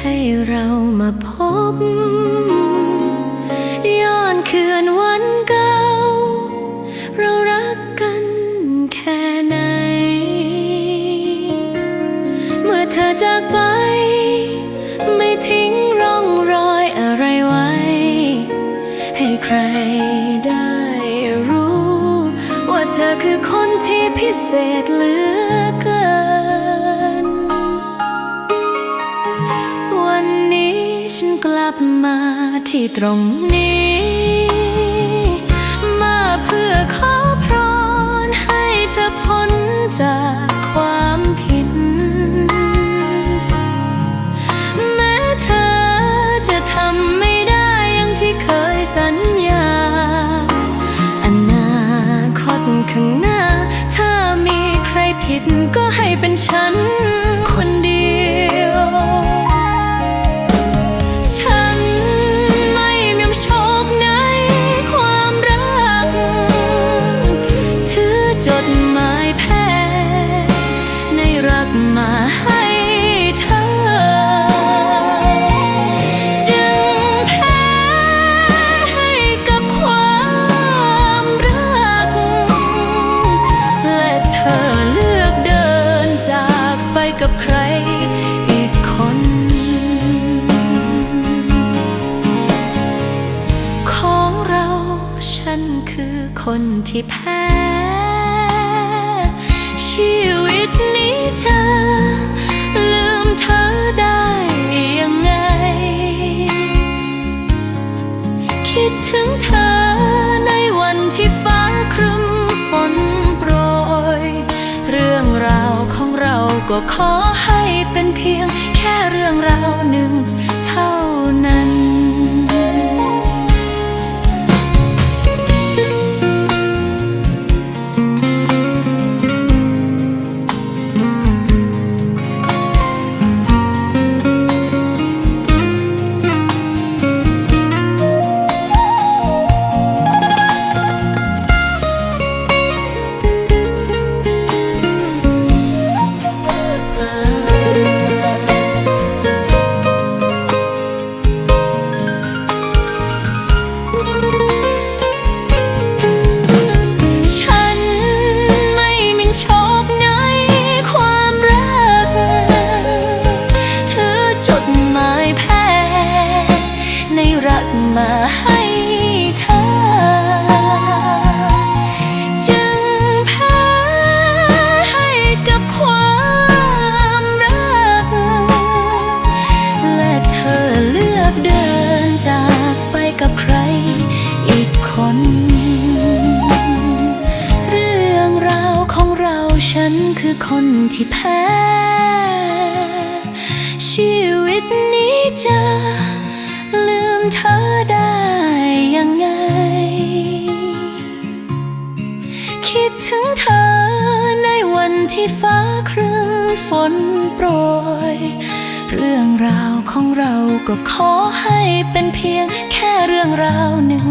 ให้เรามาพบย้อนคืนวันเก่าเรารักกันแค่ไหนเมื่อเธอจากไปไม่ทิ้งร่องรอยอะไรไว้ให้ใครได้รู้ว่าเธอคือคนที่พิเศษเหลือเกินวันนี้ฉันกลับมาที่ตรงนี้มาเพื่อขอพรให้เธอพ้นจากความผิดแม้เธอจะทำไม่ได้อย่างที่เคยสัญญาอนาคตข้างหน้าถ้ามีใครผิดก็ให้เป็นฉันคนเดียวมาให้เธอจึงแพ้ให้กับความรักและเธอเลือกเดินจากไปกับใครอีกคนของเราฉันคือคนที่แพ้ชีวิตนี้เธอลืมเธอได้ยังไงคิดถึงเธอในวันที่ฟ้าครึ้มฝนโปรยเรื่องราวของเราก็ขอให้เป็นเพียงแค่เรื่องราวหนึ่งเท่านั้นมาให้เธอจึงแพ้ให้กับความรักและเธอเลือกเดินจากไปกับใครอีกคนเรื่องราวของเราฉันคือคนที่แพ้ชีวิตนี้จะลืมเธอได้ยังไงคิดถึงเธอในวันที่ฟ้าครึ้มฝนโปรยเรื่องราวของเราก็ขอให้เป็นเพียงแค่เรื่องราวหนึ่ง